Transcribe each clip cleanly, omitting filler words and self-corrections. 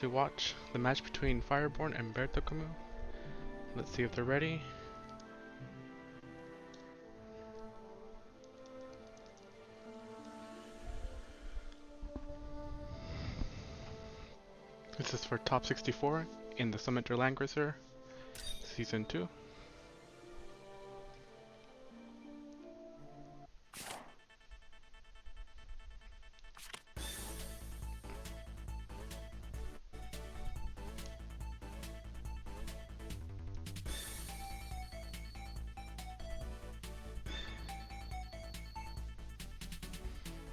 To watch the match between Fireborne and Bertocomu. Let's see if they're ready. This is for top 64 in the Summit der Langrisser Season 2.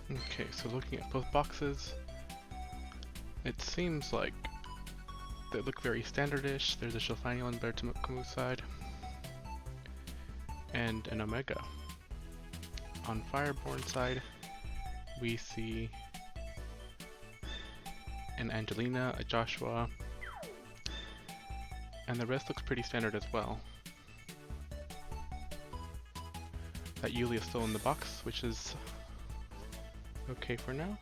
Okay, so looking at both boxes, it seems like they look very standardish. There's a Schilfaniel on Bertocomu side, and an Omega. On Fireborne side, we see an Angelina, a Joshua, and the rest looks pretty standard as well. That Yuli is still in the box, which is okay for now.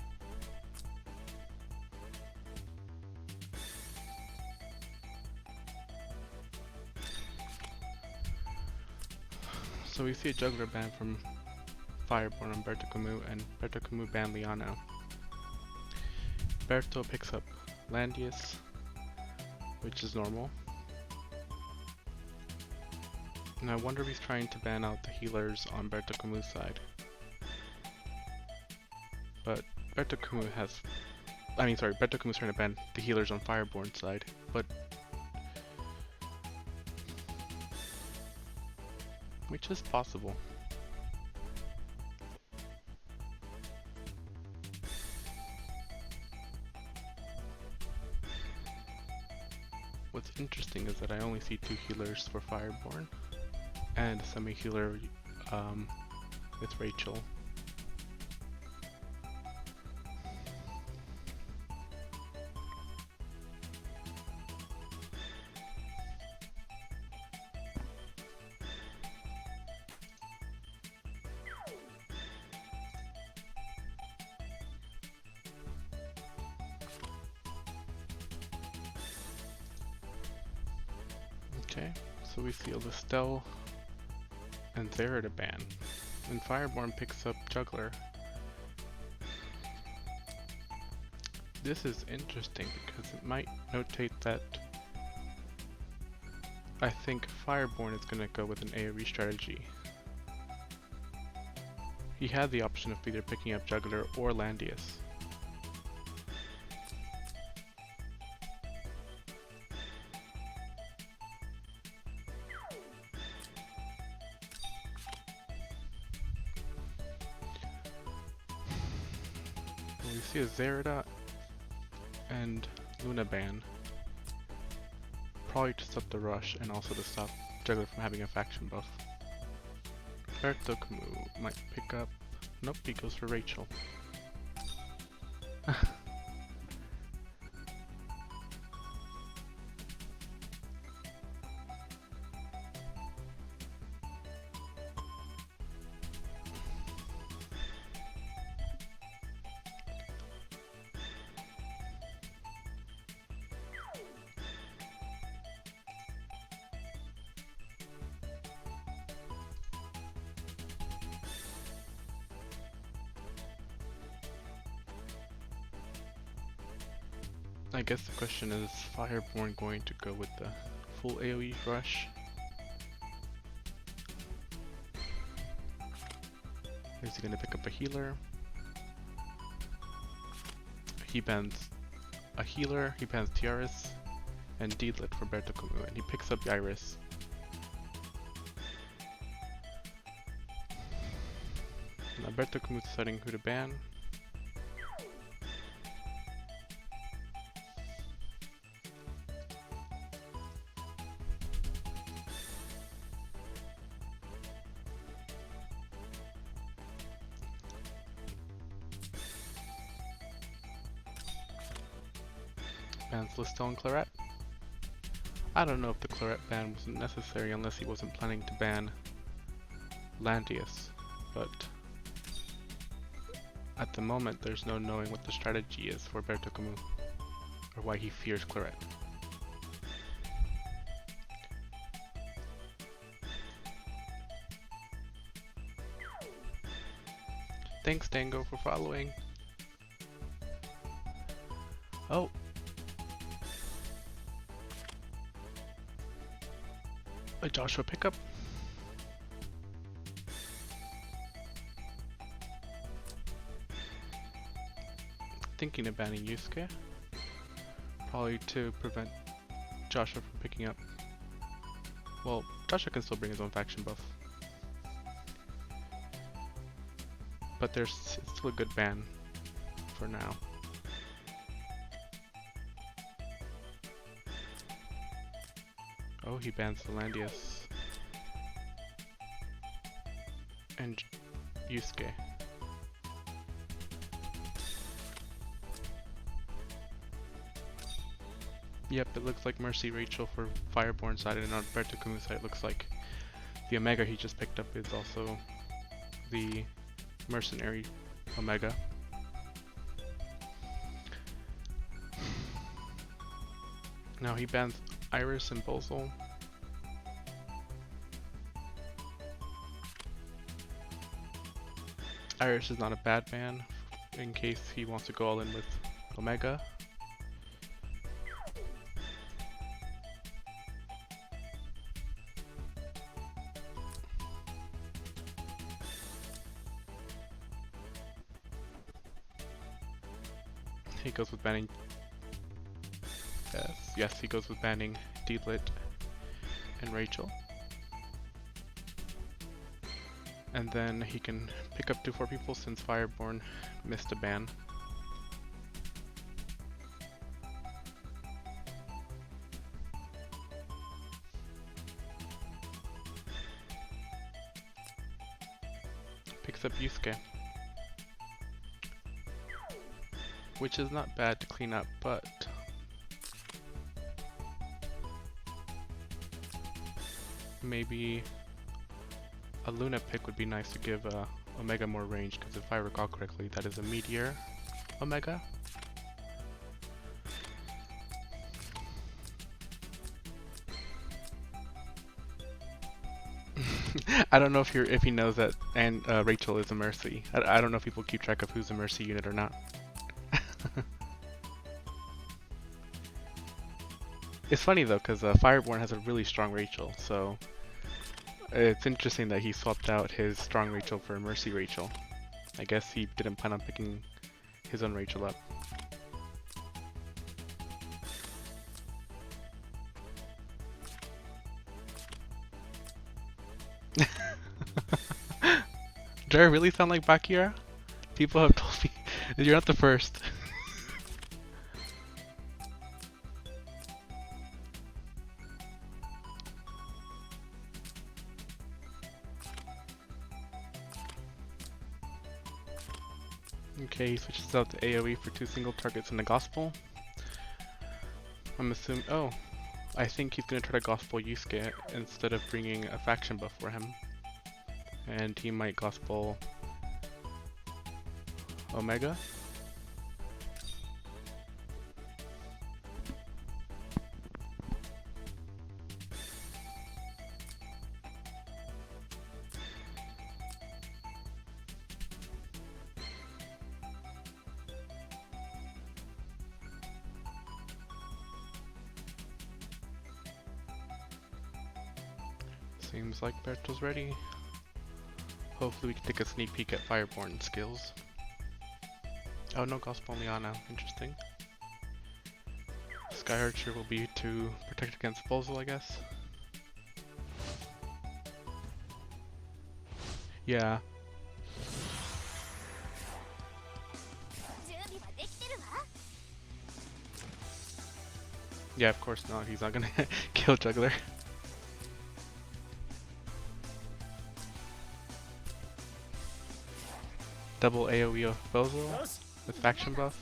So we see a juggler ban from Fireborne on Bertocomu, and Bertocomu ban Liano. Berto picks up Landius, which is normal. And I wonder if he's trying to ban out the healers on Bertocomu's side. But Bertocomu's trying to ban the healers on Fireborne's side, but which is possible. What's interesting is that I only see 2 healers for Fireborne, and a semi-healer with Rachel. Okay, so we see a Listel and Zera to ban, and Fireborne picks up Juggler. This is interesting because it might notate that I think Fireborne is going to go with an AoE strategy. He had the option of either picking up Juggler or Landius. We see a Zerida and Luna ban. Probably to stop the rush and also to stop Juggler from having a faction buff. Bertocomu might pick up. Nope, he goes for Rachel. I guess the question is Fireborne going to go with the full AoE rush? Is he going to pick up a healer? He bans a healer, he bans Tiaris and Deedlit for Bertocomu, and he picks up Iris. Now Bertocomu is deciding who to ban. Bans Listel and Claret. I don't know if the Claret ban wasn't necessary unless he wasn't planning to ban Landius, but at the moment there's no knowing what the strategy is for Bertocomu. or why he fears Claret. Thanks, Dango, for following. Oh. A Joshua pickup. Thinking of banning Yusuke. Probably to prevent Joshua from picking up. Well, Joshua can still bring his own faction buff. But there's still a good ban for now. Oh, he bans Zelandius and Yusuke. Yep, it looks like Mercy Rachel for Fireborne side, and on Bertocomu side it looks like the Omega he just picked up is also the Mercenary Omega. Now he bans Iris and Bozol. Iris is not a bad ban in case he wants to go all in with Omega. He goes with banning. Yes, he goes with banning Deedlit and Rachel. And then he can pick up 2-4 people since Fireborne missed a ban. Picks up Yusuke, which is not bad to clean up, but maybe a Luna pick would be nice to give Omega more range, because if I recall correctly, that is a Meteor Omega. I don't know if he knows that and Rachel is a Mercy. I don't know if people keep track of who's a Mercy unit or not. It's funny though, because Fireborne has a really strong Rachel, so it's interesting that he swapped out his strong Rachel for a Mercy Rachel. I guess he didn't plan on picking his own Rachel up. Do I really sound like Bakira? People have told me you're not the first. Okay, he switches out the AoE for 2 single targets in the Gospel. I'm assuming. Oh, I think he's gonna try to Gospel Yusuke instead of bringing a faction buff for him. And he might Gospel Omega. Seems like Berto's ready. Hopefully we can take a sneak peek at Fireborne skills. Oh, no Gospel Liana. Interesting. Sky Archer will be to protect against Bozol, I guess. Yeah. Yeah, of course not. He's not gonna kill Juggler. Double AoE of Bozol with faction buff.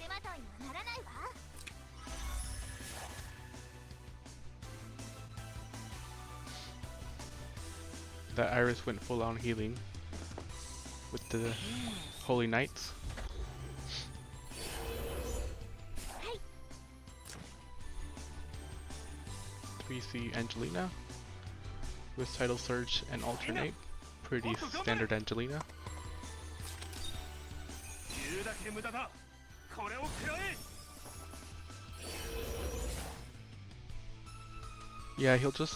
That Iris went full on healing with the Holy Knights. 3C Angelina with Tidal Surge and Alternate. Pretty standard Angelina. Yeah, he'll just...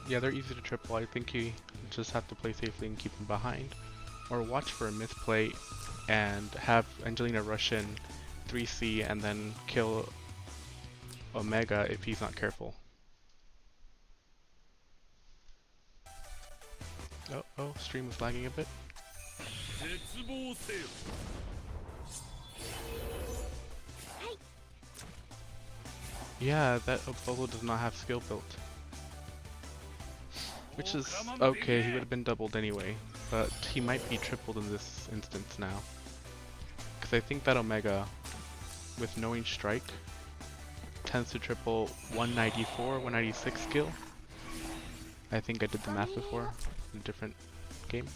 Yeah, they're easy to triple. I think he just have to play safely and keep him behind. Or watch for a misplay and have Angelina rush in 3C and then kill Omega if he's not careful. Oh, stream is lagging a bit. Yeah, that Apollo does not have skill built. Which is okay, he would have been doubled anyway, but he might be tripled in this instance now. Because I think that Omega, with Knowing Strike, tends to triple 194, 196 skill. I think I did the math before in a different game.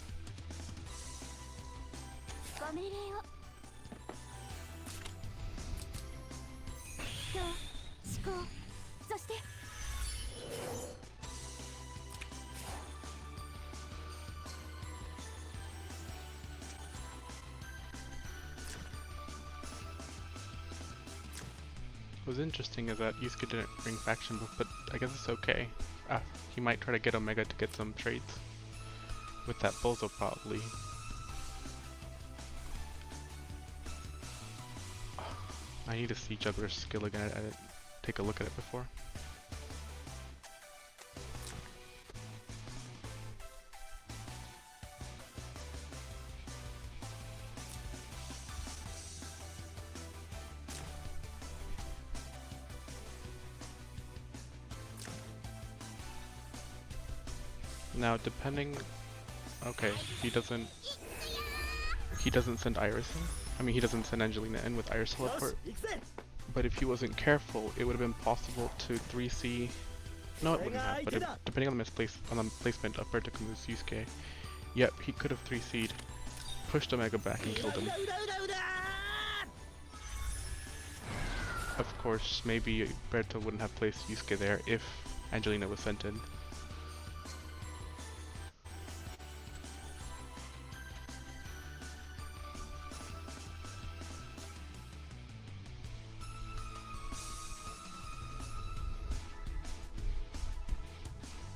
What's interesting is that Yusuke didn't bring faction buff, but I guess it's okay. He might try to get Omega to get some trades with that Bozo probably. I need to see Juggler's skill again. I didn't take a look at it before. Now, depending, okay, he doesn't send Iris in. I mean, he doesn't send Angelina in with Iris teleport. But if he wasn't careful, it would have been possible to 3C. No, it wouldn't have. But depending on the placement of Bertocomu's Yusuke, yep, he could have 3C'd, pushed Omega back and killed him. Of course, maybe Berto wouldn't have placed Yusuke there if Angelina was sent in.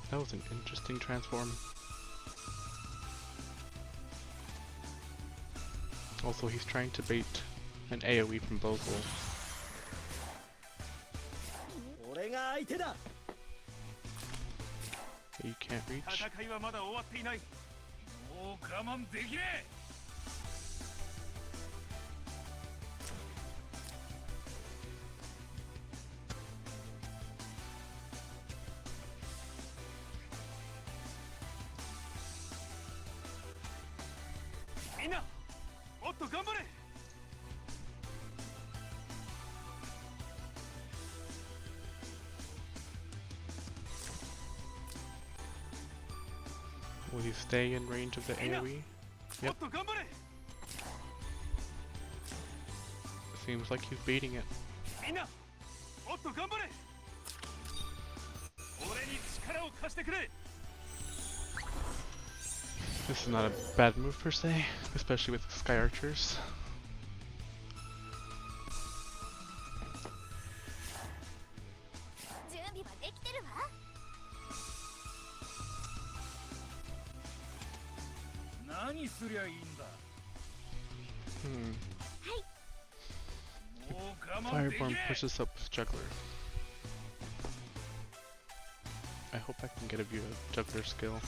That was an interesting transform. Also, he's trying to bait an AoE from Bozo. You can't reach. Will he stay in range of the AoE? Yep. Seems like he's baiting it. This is not a bad move per se, especially with Sky Archers. Fireborne pushes up with Juggler. I hope I can get a view of Juggler's skill.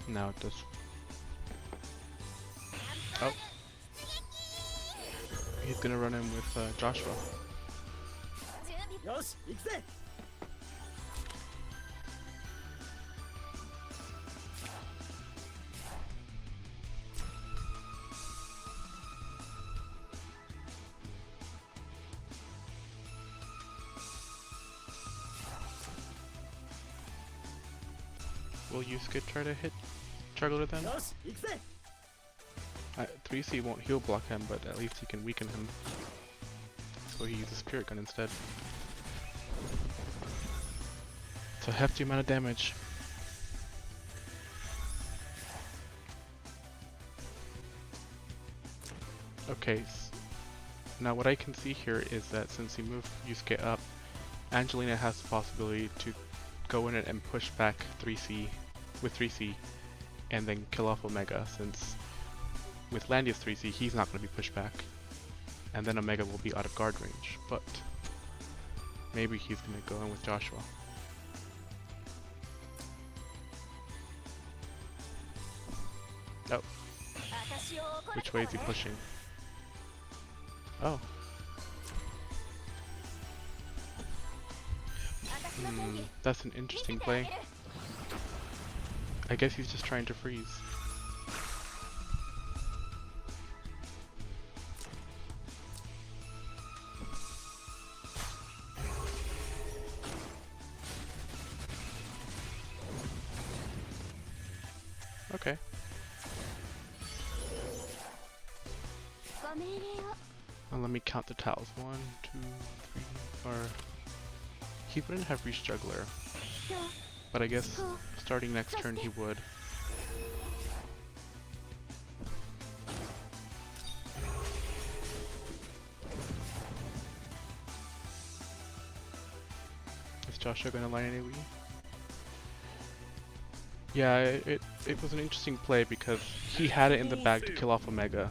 Now it does. Oh. He's gonna run in with Joshua. Will Yusuke try to hit Juggler then? 3C won't heal block him, but at least he can weaken him. So he uses Spirit Gun instead. It's a hefty amount of damage. Okay, now what I can see here is that since he moved Yusuke up, Angelina has the possibility to go in it and push back 3C with 3C and then kill off Omega, since with Landia's 3C he's not going to be pushed back, and then Omega will be out of guard range, but maybe he's going to go in with Joshua. Oh. Which way is he pushing? Oh. That's an interesting play. I guess he's just trying to freeze. Okay. Well, let me count the tiles. 1, 2, 3, 4. He wouldn't have reached Juggler, but I guess starting next turn he would. Is Joshua gonna line an AoE? Yeah, it was an interesting play because he had it in the bag to kill off Omega.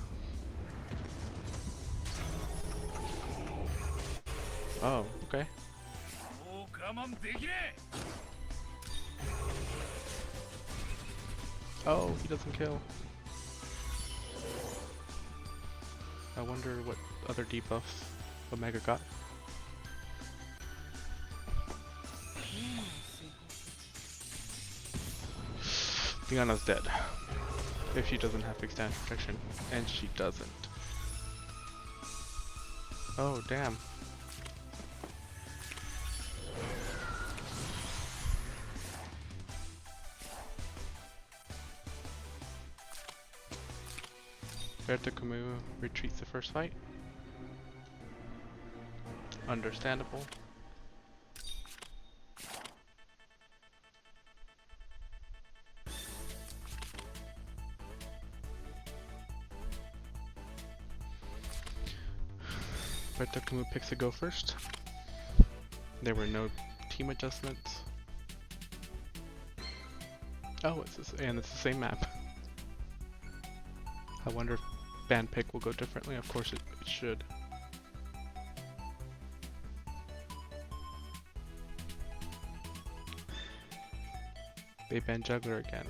Oh, okay. Oh, he doesn't kill. I wonder what other debuffs Omega got. Diana's dead. If she doesn't have fixed damage protection. And she doesn't. Oh, damn. Bertocomu retreats the first fight. Understandable. Bertocomu picks a go first. There were no team adjustments. Oh, it's this, and it's the same map. I wonder if band pick will go differently. Of course it should. They ban Juggler again.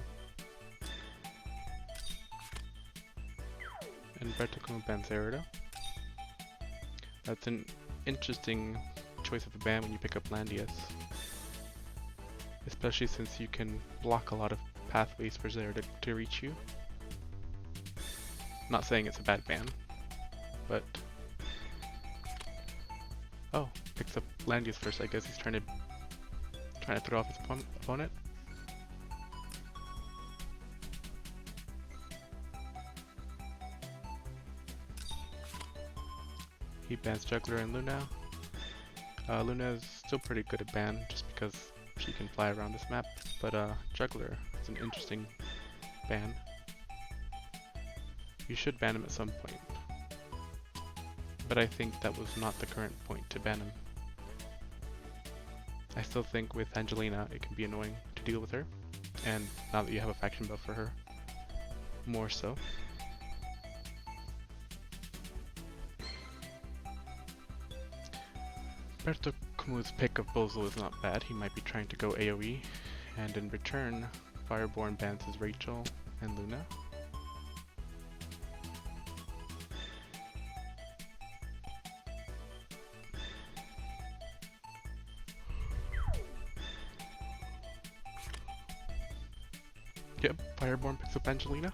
And Bertocomu bans Erido. That's an interesting choice of a ban when you pick up Landias. Especially since you can block a lot of pathways for Zera to reach you. Not saying it's a bad ban, but... Oh, picks up Landias first. I guess he's trying to throw off his opponent. He bans Juggler and Luna. Luna is still pretty good at ban just because she can fly around this map, but Juggler is an interesting ban. You should ban him at some point, but I think that was not the current point to ban him. I still think with Angelina it can be annoying to deal with her, and now that you have a faction buff for her, more so. Bertocomu's pick of Bozo is not bad. He might be trying to go AoE, and in return, Fireborne bans his Rachel and Luna. Yep, Fireborne picks up Angelina.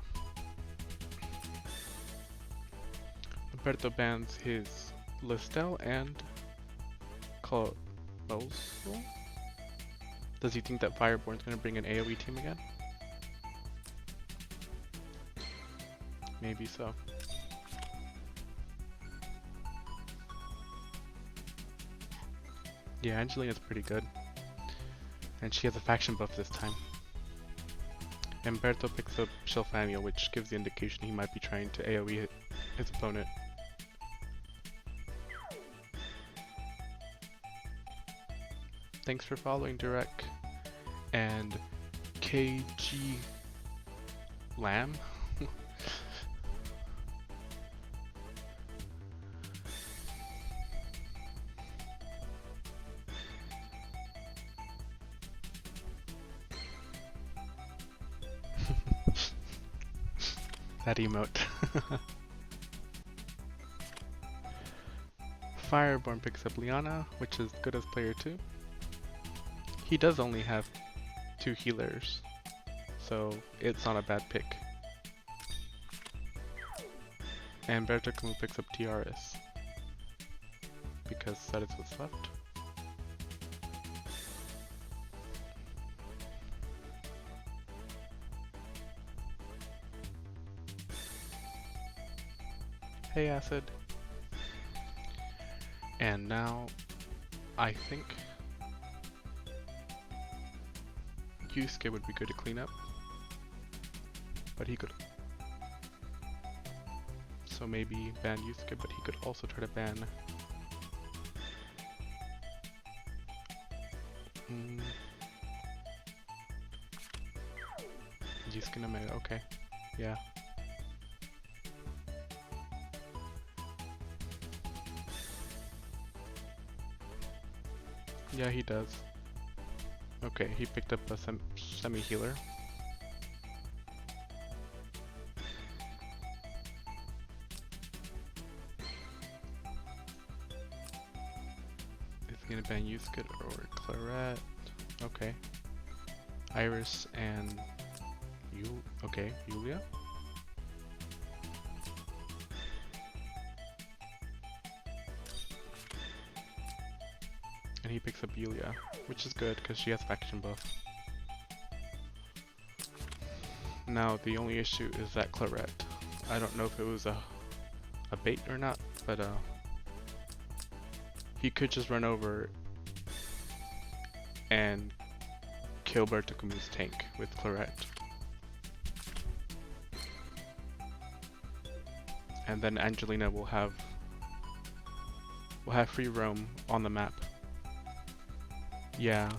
Berto bans his Listel and Bozo? Does he think that Fireborne's gonna bring an AoE team again? Maybe so. Yeah, Angelina's pretty good. And she has a faction buff this time. And Berto picks up Shelfania, which gives the indication he might be trying to AoE his opponent. Thanks for following, Direct. And KG Lamb? That emote. Fireborne picks up Liana, which is good as player 2. He does only have 2 healers, so it's not a bad pick. And Bertocomu picks up TRS, because that is what's left. Hey Acid. And now, I think Yusuke would be good to clean up, but he could. So maybe ban Yusuke, but he could also try to ban. Yusuke no Mega, okay. Yeah. Yeah, he does. Okay, he picked up a semi-healer. Is he gonna ban Yusuke or Claret? Okay. Iris and okay, Yulia? And he picks up Yulia, which is good because she has faction buff. Now the only issue is that Claret. I don't know if it was a bait or not, but he could just run over and kill Bertocomu's tank with Claret. And then Angelina will have free roam on the map. Yeah.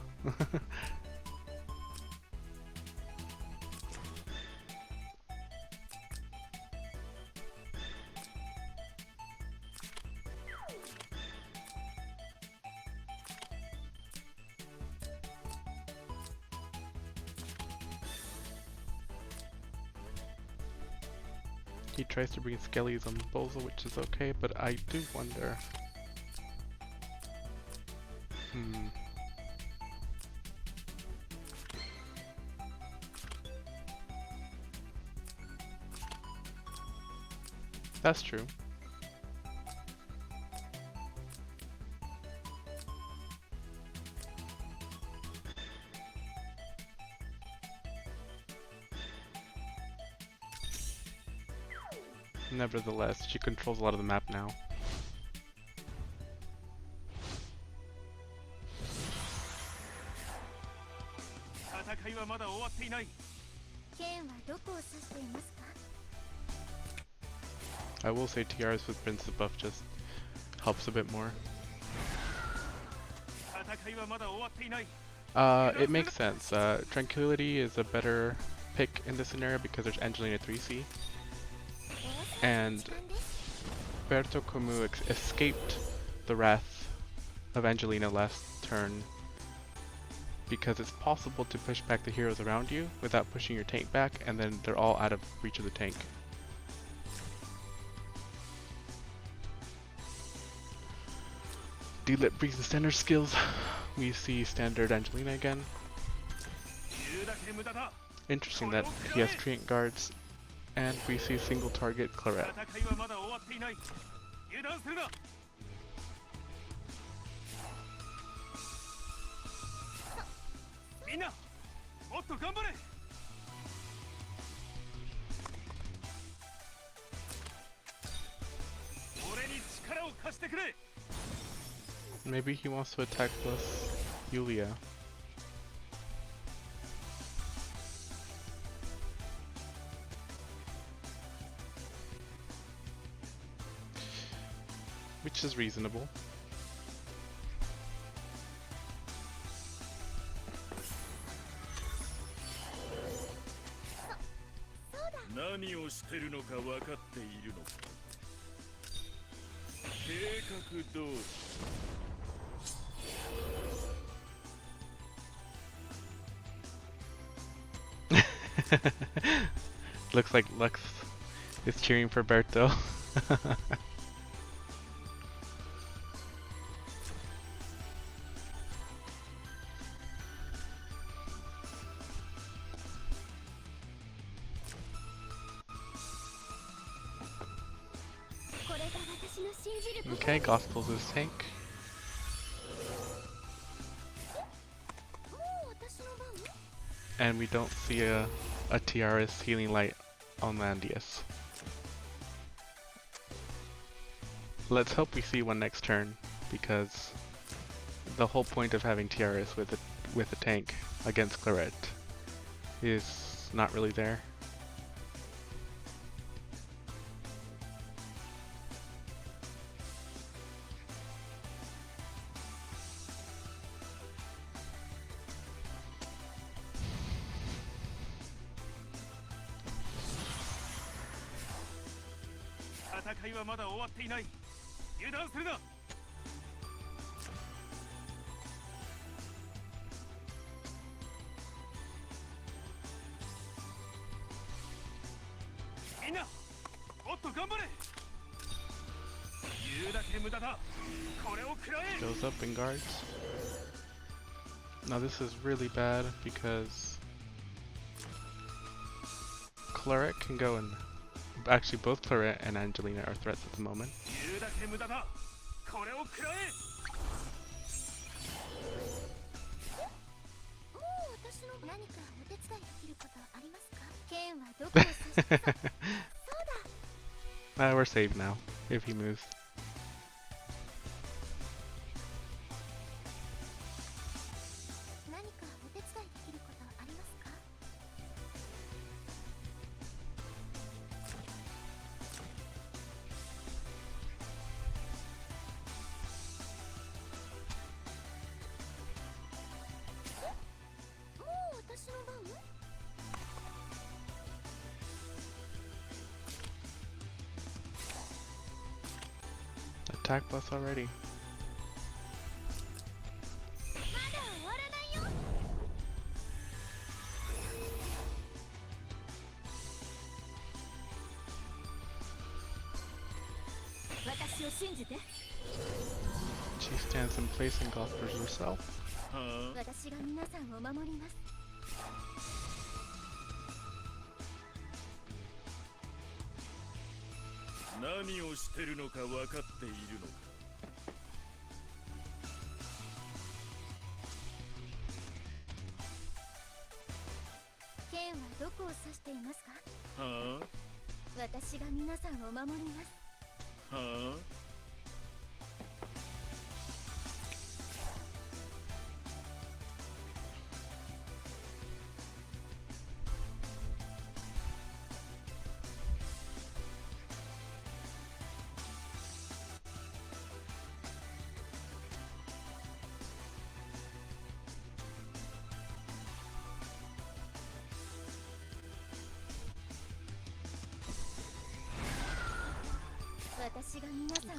He tries to bring Skellies on Bozo, which is okay, but I do wonder. That's true. Nevertheless, she controls a lot of the map now. I will say TRS with Prince's buff just helps a bit more. It makes sense. Tranquility is a better pick in this scenario because there's Angelina 3C. And Bertocomu escaped the wrath of Angelina last turn because it's possible to push back the heroes around you without pushing your tank back, and then they're all out of reach of the tank. D-Lip brings the standard skills. We see standard Angelina again. Interesting that he has Treant Guards, and we see single target Claret. Maybe he wants to attack with Yulia. Which is reasonable. Looks like Lux is cheering for Berto. Okay, Gospel's his tank. And we don't see a Tiara's healing light on Landius. Let's hope we see one next turn, because the whole point of having Tiaras with a tank against Claret is not really there. Goes up and guards. Now this is really bad because Claret can go and actually both Claret and Angelina are threats at the moment. We're saved now, if he moves. Attack bus already. She stands in place and gospels herself.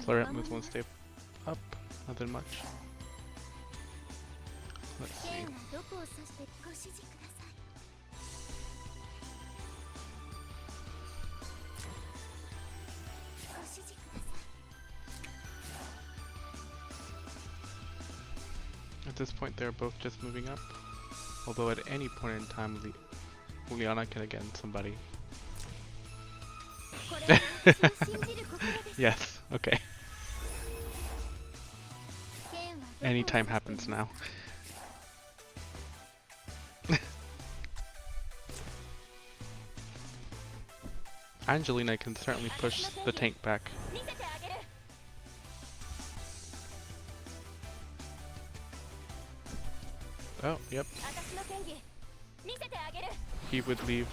Claret moves one step up, nothing much. Let's see. At this point they're both just moving up, although at any point in time Liana can again somebody. Yes, okay. Anytime happens now. Angelina can certainly push the tank back. Oh, yep. He would leave,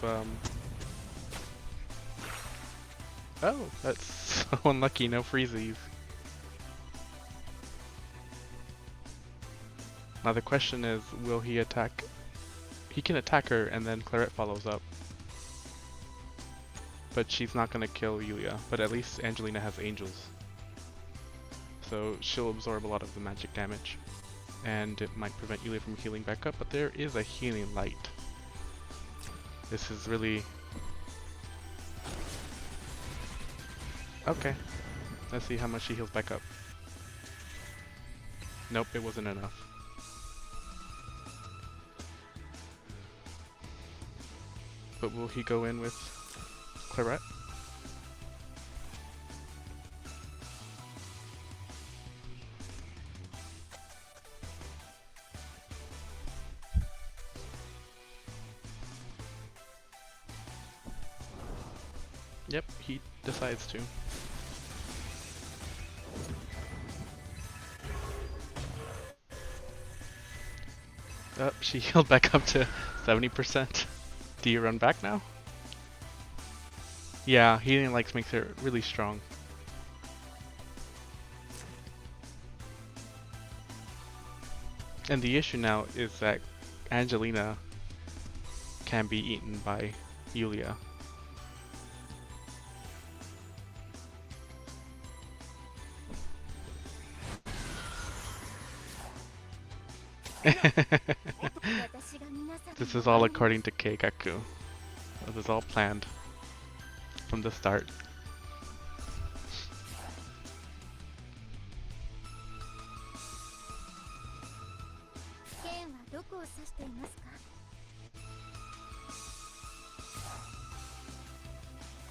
Oh, that's so unlucky, no freezies. Now the question is, will he attack? He can attack her and then Claret follows up. But she's not gonna kill Yulia, but at least Angelina has angels. So she'll absorb a lot of the magic damage. And it might prevent Yulia from healing back up, but there is a healing light. This is really... Okay. Let's see how much she heals back up. Nope, it wasn't enough. But will he go in with Claret? Yep, he decides to. Oh, she healed back up to 70%. Do you run back now? Yeah, healing likes makes her really strong. And the issue now is that Angelina can be eaten by Yulia. This is all according to Keikaku. This is all planned from the start.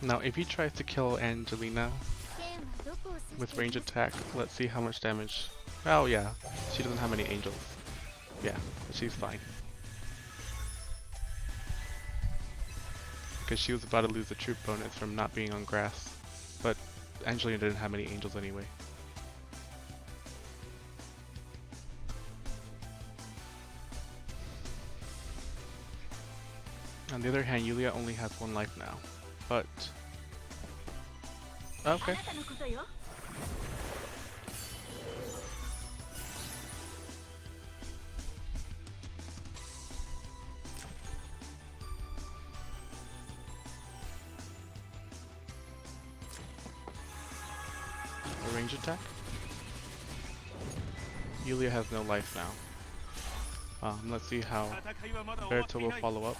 Now if he tries to kill Angelina with range attack, let's see how much damage. Oh yeah, she doesn't have any angels. Yeah, she's fine. Because she was about to lose the troop bonus from not being on grass. But Angelina didn't have any angels anyway. On the other hand, Yulia only has 1 life now. But... okay. A range attack? Yulia has no life now. Let's see how Berto will follow up.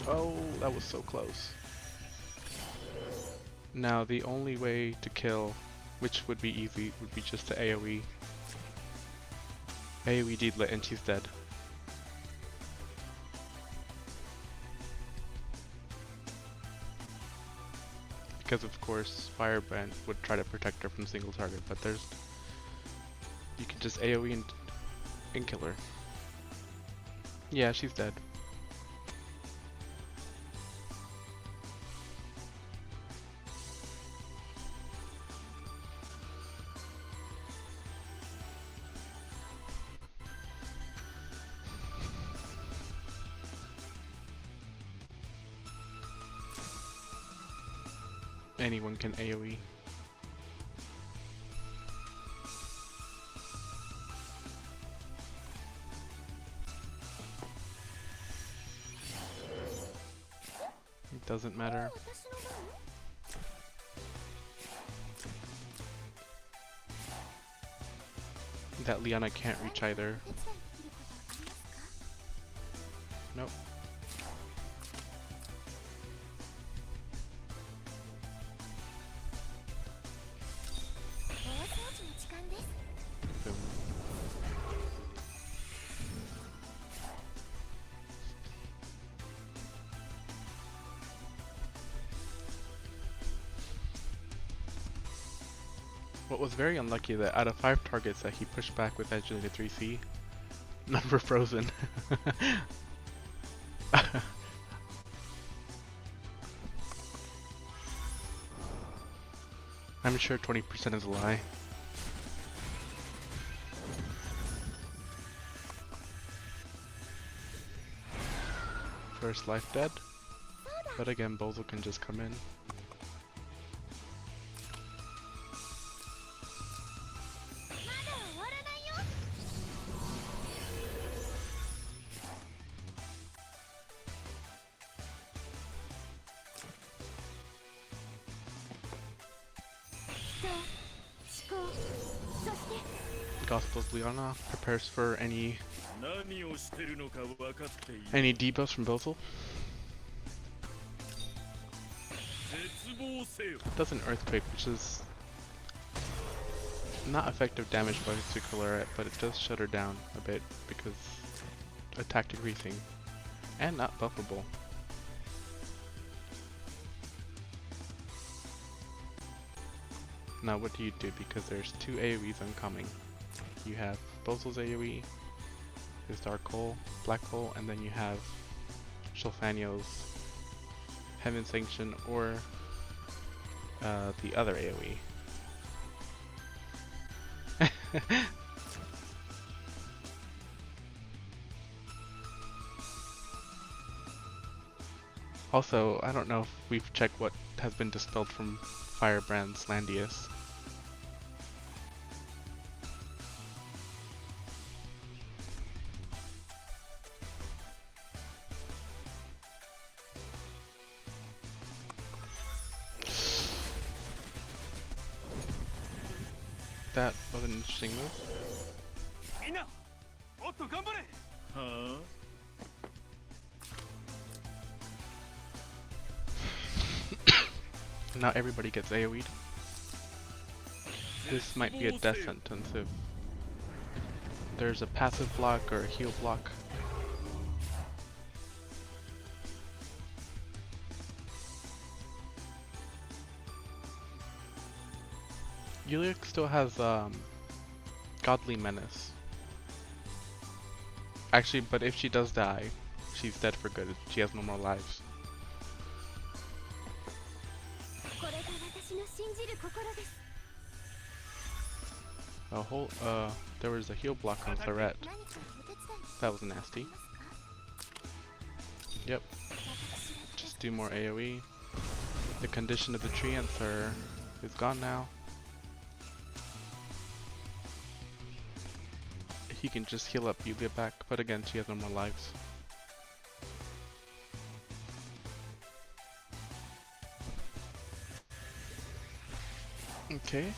Oh, that was so close. Now the only way to kill, which would be easy, would be just to AoE. AoE Deedlit and she's dead. Because of course Firebrand would try to protect her from single target, but there's... you can just AoE and kill her. Yeah, she's dead. Anyone can AoE. It doesn't matter. That Liana can't reach either. Nope. What was very unlucky that out of 5 targets that he pushed back with Agility 3C, none were frozen. I'm sure 20% is a lie. First life dead, but again Bozo can just come in. Gospel's Liana prepares for any debuffs from Bozo. Does an earthquake, which is not effective damage by Sucraleret, but it does shut her down a bit because attack decreasing and not buffable. Now what do you do? Because there's 2 AoEs incoming. You have Bozo's AoE, his Dark Hole, Black Hole, and then you have Sholfanio's Heaven Sanction or the other AoE. Also, I don't know if we've checked what has been dispelled from Firebrand's Landius. That was an interesting move. Now everybody gets AoE'd. This might be a death sentence if there's a passive block or a heal block. Yulia still has Godly Menace. Actually, but if she does die, she's dead for good. She has no more lives. There was a heal block on Claret. That was nasty. Yep. Just do more AoE. The condition of the treants is gone now. He can just heal up Yulia back, but again, she has no more lives. Okay.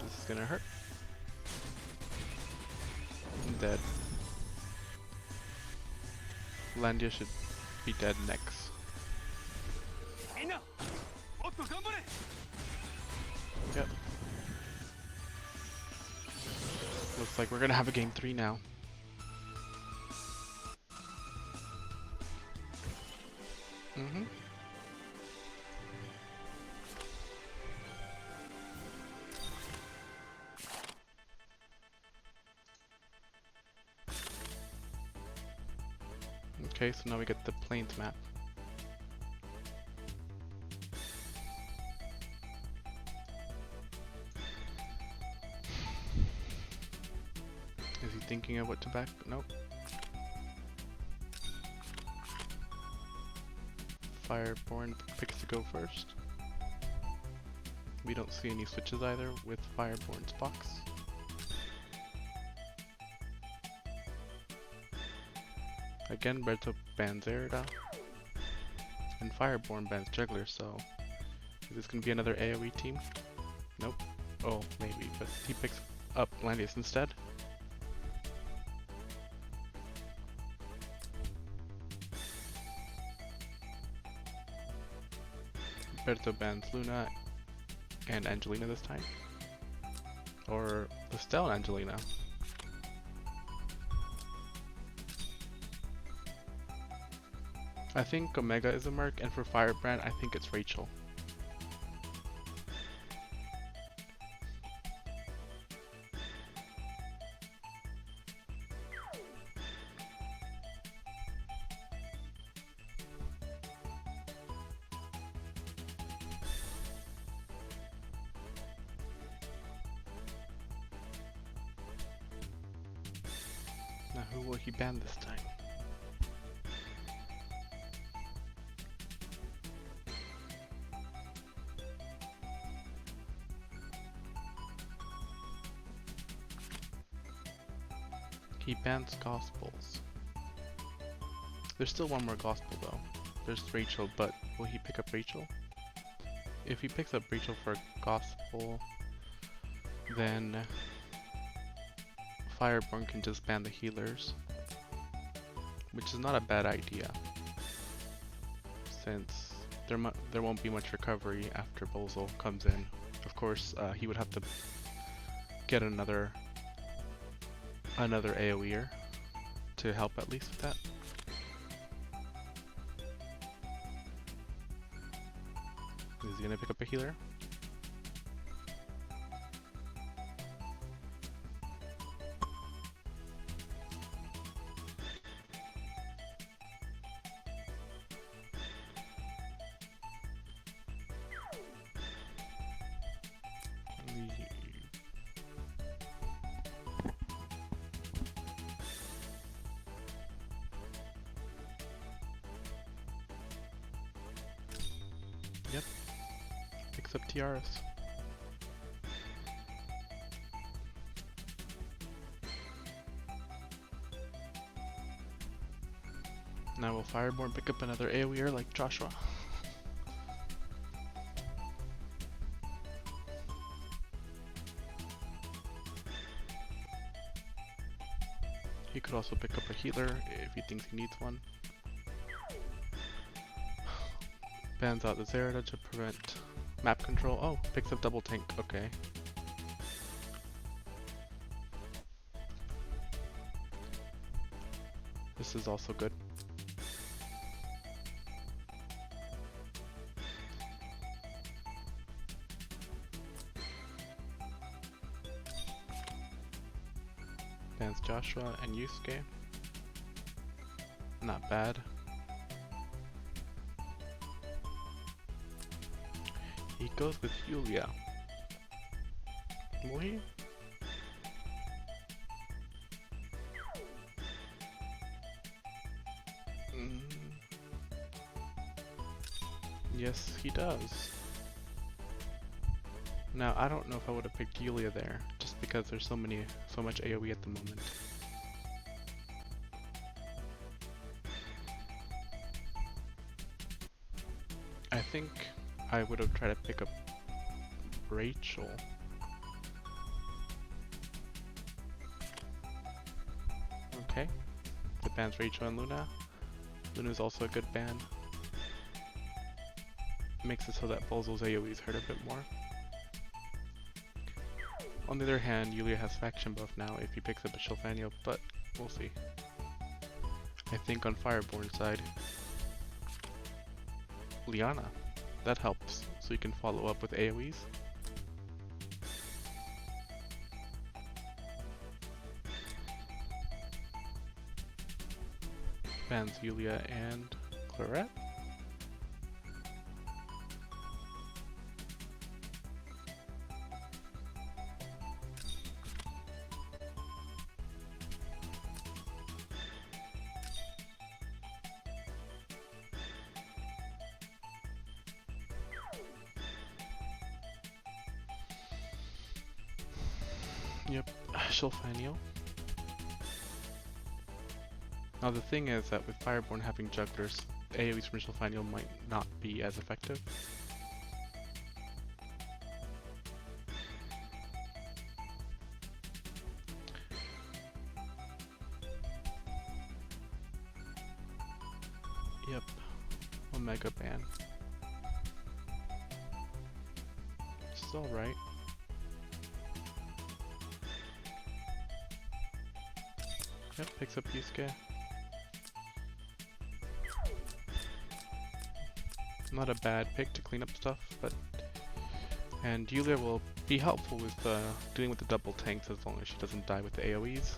This is gonna hurt. I'm dead. Landia should be dead next. Yep. Looks like we're gonna have a game 3 now. Mm-hmm. Okay, so now we get the plains map. Is he thinking of what to back? Nope. Fireborne picks to go first. We don't see any switches either with Fireborne's box. Again, Berto bans Erida, and Fireborne bans Juggler, so is this gonna be another AoE team? Nope. Oh, maybe, but he picks up Landius instead. Berto bans Luna and Angelina this time. Or Estelle and Angelina. I think Omega is a merc, and for Firebrand, I think it's Rachel. Now who will he ban this time? He bans Gospels. There's still one more Gospel though. There's Rachel, but will he pick up Rachel? If he picks up Rachel for Gospel, then Fireborne can just ban the healers, which is not a bad idea, since there won't be much recovery after Bozo comes in. Of course, he would have to get another AoEer to help at least with that. Is he gonna pick up a healer? Yep. Picks up Tiaras. Now will Fireborne pick up another AoEer like Joshua? He could also pick up a healer if he thinks he needs one. Bans out the Zerida to prevent map control. Oh, picks up double tank. Okay. This is also good. Bans Joshua and Yusuke. Not bad. He goes with Yulia. Will he? Yes, he does. Now, I don't know if I would have picked Yulia there, just because there's so much AoE at the moment. I think I would have tried to pick up Rachel. Okay. It bans Rachel and Luna. Luna's also a good ban. Makes it so that Bozo's AoEs hurt a bit more. On the other hand, Yulia has faction buff now if he picks up a Shilfanio, but we'll see. I think on Fireborne's side, Liana. That helps, so you can follow up with AoEs. Bans Yulia and Claret. Yep, Shilfanio. Now the thing is that with Fireborne having jugglers, AoEs from Shilfanio might not be as effective. Yep. Omega ban. It's alright. Yep, picks up Yusuke. Not a bad pick to clean up stuff, but... And Yulia will be helpful with dealing with the double tanks as long as she doesn't die with the AoEs.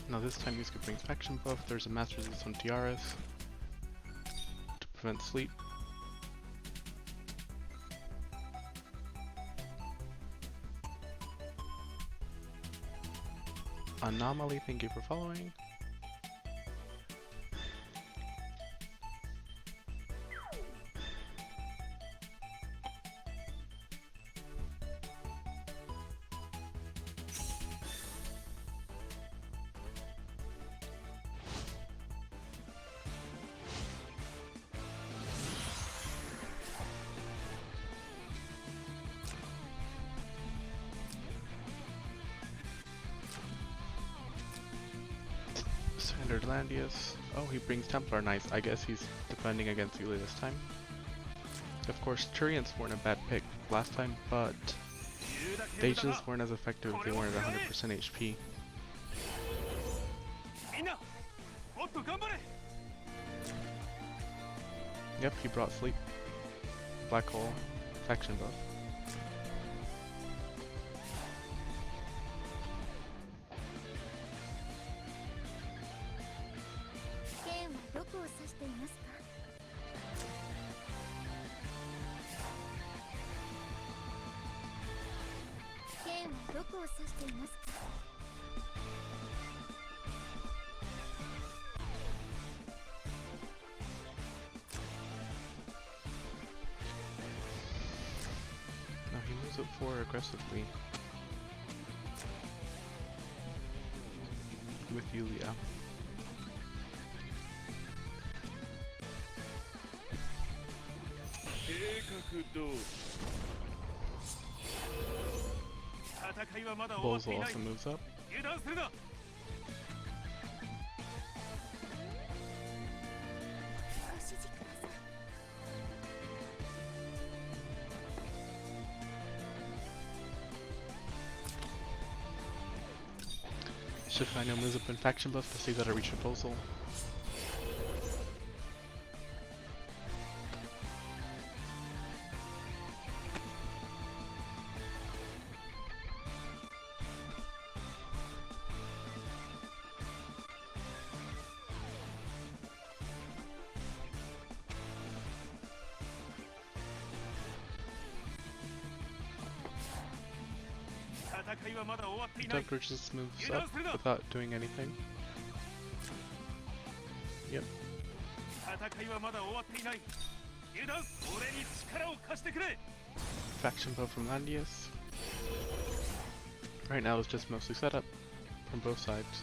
Now this time Yusuke brings faction buff. There's a master resist on Tiaras to prevent sleep. Anomaly, thank you for following. Standard Landius. Oh, he brings Templar Knights. I guess he's defending against Yulia this time. Of course, Turians weren't a bad pick last time, but they just weren't as effective if they weren't at 100% HP. Yep, he brought sleep. Black hole. Faction buff. Now he moves up 4 aggressively with Yulia. Bozo also moves up. Shifino moves up in faction buff to save that a reach proposal. Doug just moves up without doing anything. Yep. Faction buff from Landius. Right now it's just mostly setup from both sides.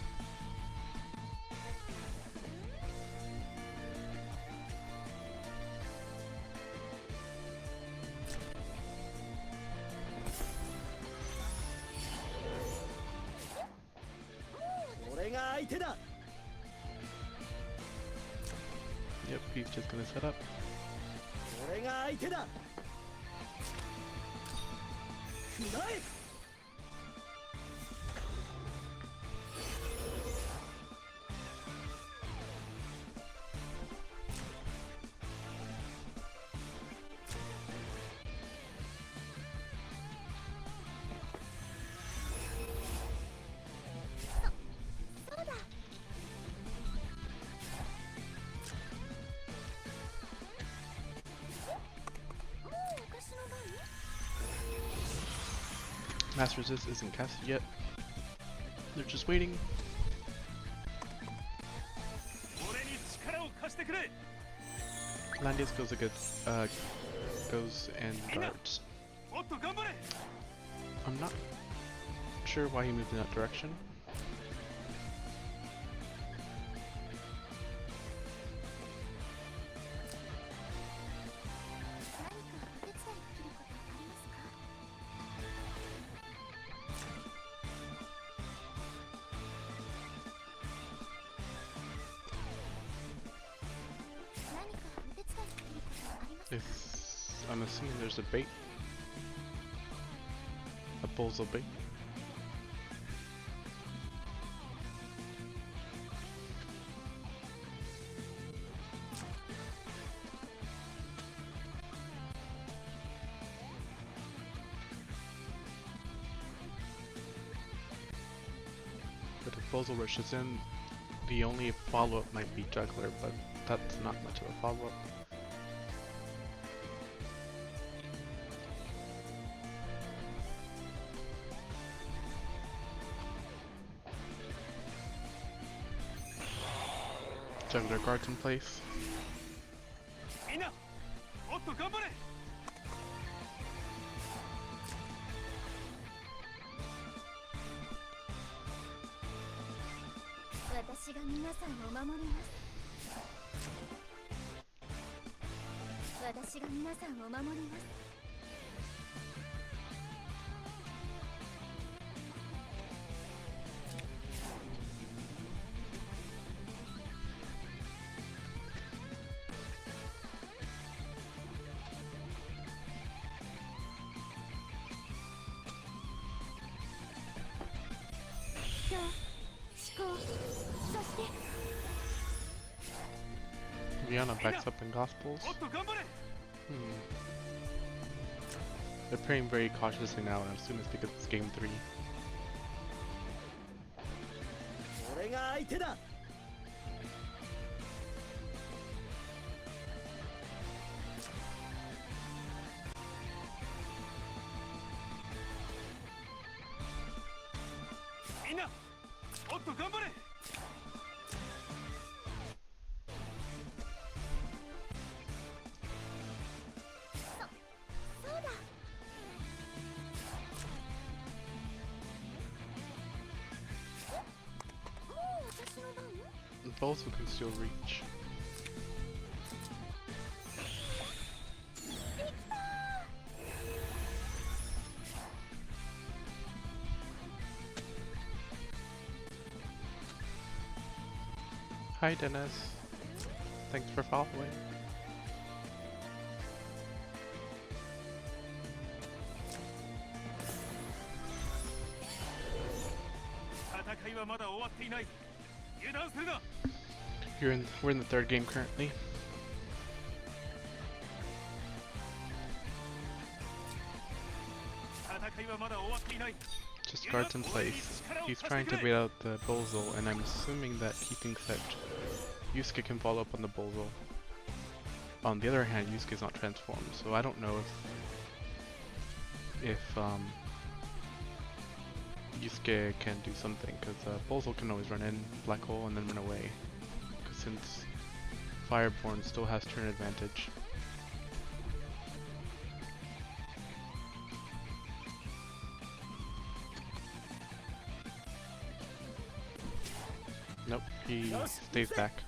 Yep, he's just gonna set up. Mass Resist isn't casted yet. They're just waiting. Landius goes against, goes and guards. I'm not sure why he moved in that direction. I'm assuming there's a bait. A bullseye bait. But if Bullseye rushes in, the only follow-up might be Juggler, but that's not much of a follow-up. Juggler guards in place. Rihanna backs up in Gospels. They're playing very cautiously now, and I assume it's because it's game 3. Both can still reach. Hi Dennis, thanks for following. We're in the 3rd game currently. Just guards in place. He's trying to bait out the Bullseye, and I'm assuming that he thinks that Yusuke can follow up on the Bullseye. On the other hand, Yusuke's not transformed, so I don't know if Yusuke can do something, because Bullseye can always run in Black Hole and then run away. Since Fireborne still has turn advantage. Nope, he stays back.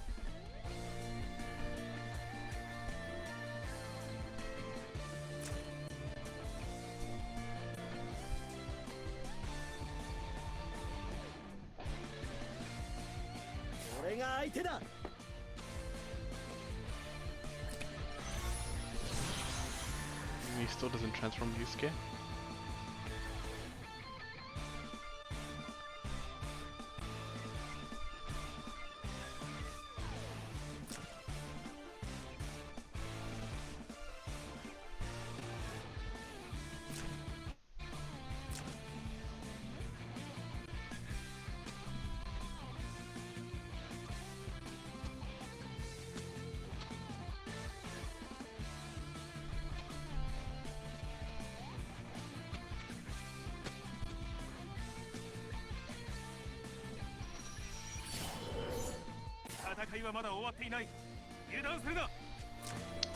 He still doesn't transform Yusuke.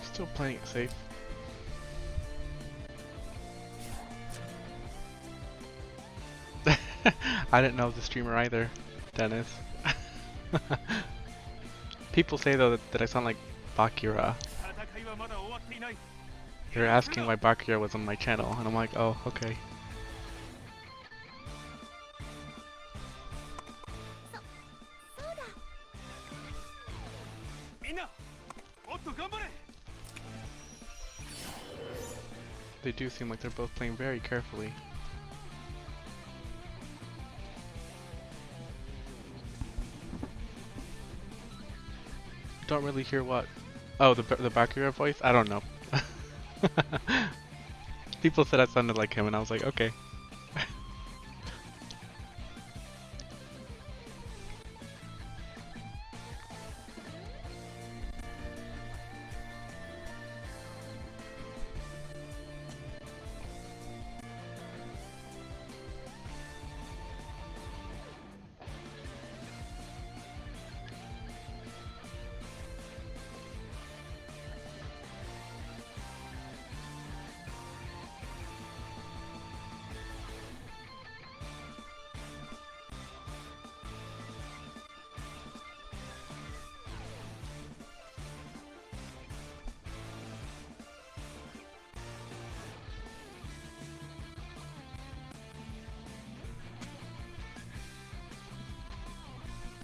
Still playing it safe. I didn't know the streamer either, Dennis. People say though that I sound like Bakura. They're asking why Bakura was on my channel, and I'm like, oh, okay. They do seem like they're both playing very carefully. Don't really hear what? Oh, the Bakura voice? I don't know. People said I sounded like him, and I was like, okay.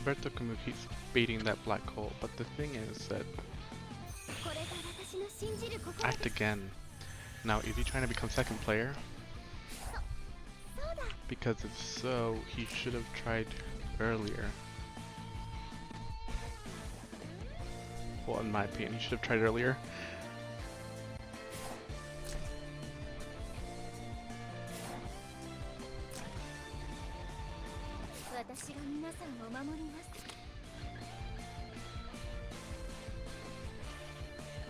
Bertocomu keeps baiting that black hole, but the thing is that... Act again. Now, is he trying to become second player? Because if so, he should have tried earlier. Well, in my opinion, he should have tried earlier.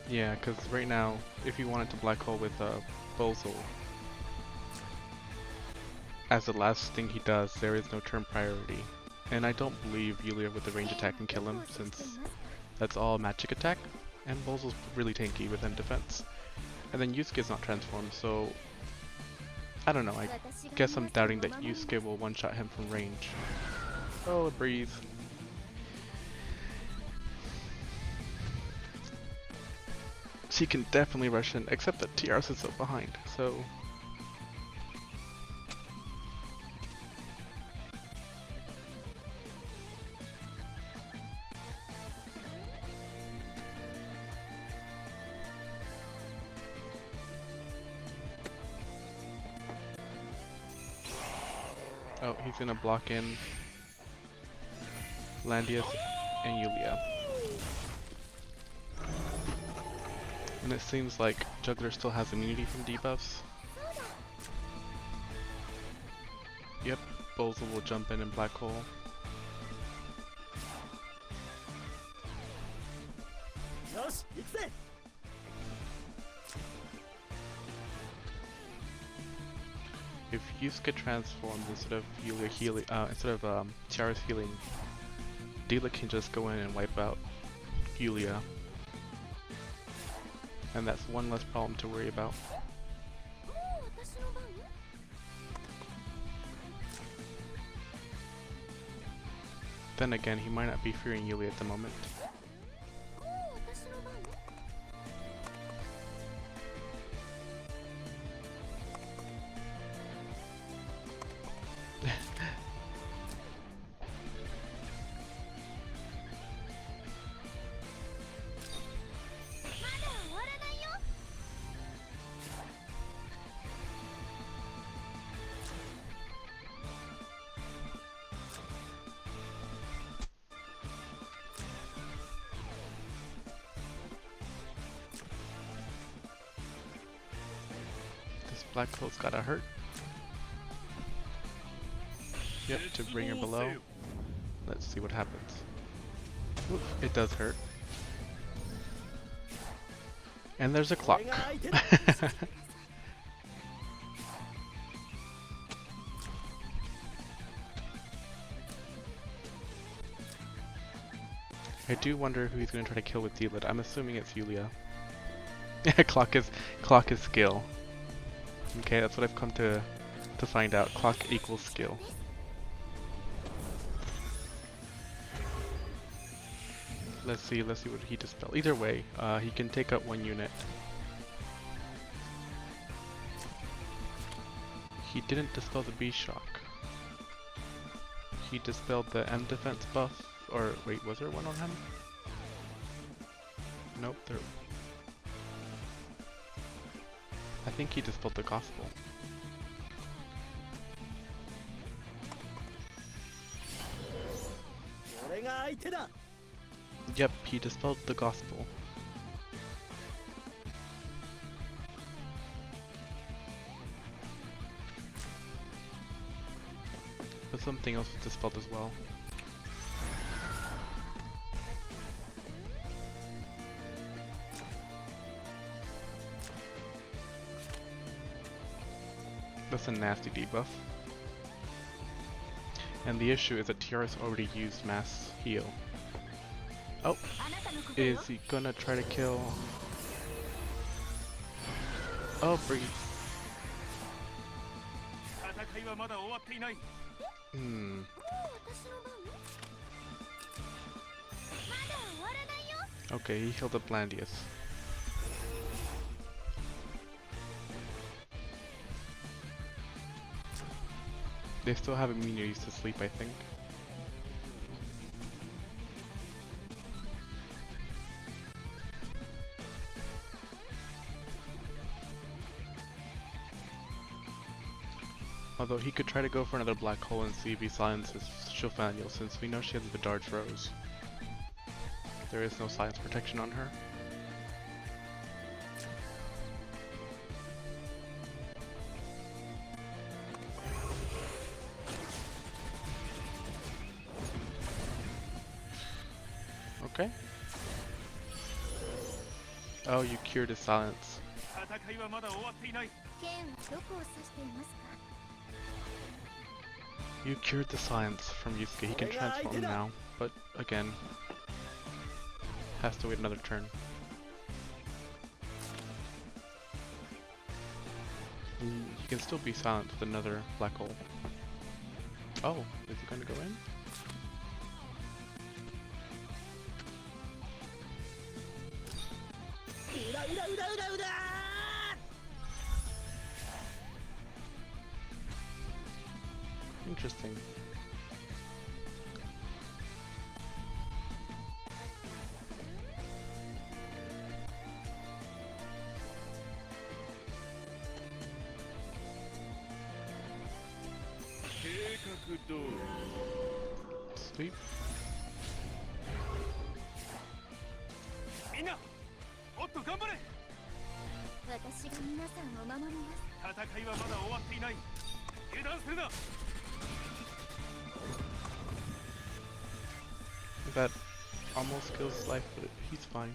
Yeah, because right now, if you wanted to black hole with Bozel, as the last thing he does, there is no turn priority. And I don't believe Yulia with the range attack can kill him, since that's all magic attack, and Bozel's really tanky within defense. And then Yusuke's not transformed, so I don't know, I guess I'm doubting that Yusuke will one-shot him from range. Oh, breathe. She can definitely rush in, except that TRS is so behind, so... Oh, he's gonna block in Landius and Yulia. And it seems like Juggler still has immunity from debuffs. Yep, Bozel will jump in and black hole. If Yusuke transforms instead of Yulia healing, instead of Tiara's healing, Dila can just go in and wipe out Yulia. And that's one less problem to worry about. Then again, he might not be fearing Yulia at the moment. Black Coat's gotta hurt. Yep, to bring her below. Let's see what happens. Oof, it does hurt. And there's a clock. I do wonder who he's gonna try to kill with D-Lit. I'm assuming it's Yulia. clock is skill. Okay, that's what I've come to find out. Clock equals skill. Let's see what he dispelled. Either way, he can take out one unit. He didn't dispel the B shock. He dispelled the M defense buff. Or wait, was there one on him? Nope, there. I think he dispelled the gospel. Yep, he dispelled the gospel. But something else was dispelled as well. That's a nasty debuff. And the issue is that TRS already used mass heal. Oh, is he gonna try to kill? Oh, breathe. Okay, he healed up Blandius. They still have immunities to sleep, I think. Although he could try to go for another black hole and see if he silences Shofaniel, since we know she has the Darge Rose. There is no silence protection on her. Okay. Oh, you cured his silence. You cured the silence from Yusuke. He can transform now, but again, has to wait another turn. He can still be silent with another black hole. Oh, is he going to go in? Interesting. Sweet. That almost kills his life, but he's fine.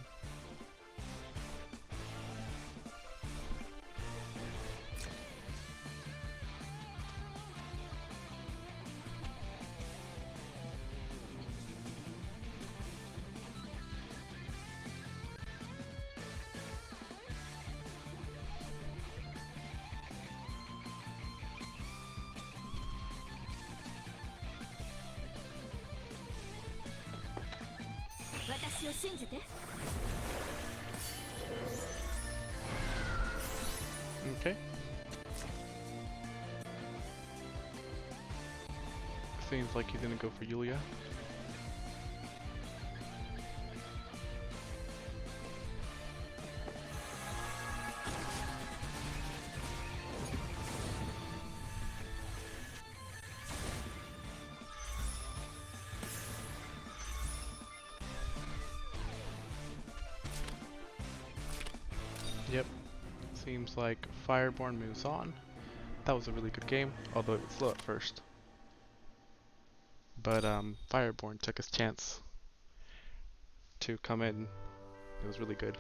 Okay. Seems like he's gonna go for Yulia. Yep. Seems like Fireborne moves on. That was a really good game, although it was slow at first. But Fireborne took his chance to come in. It was really good.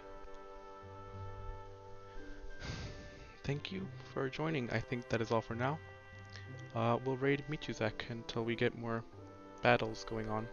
Thank you for joining. I think that is all for now. We'll raid Michuzak until we get more battles going on.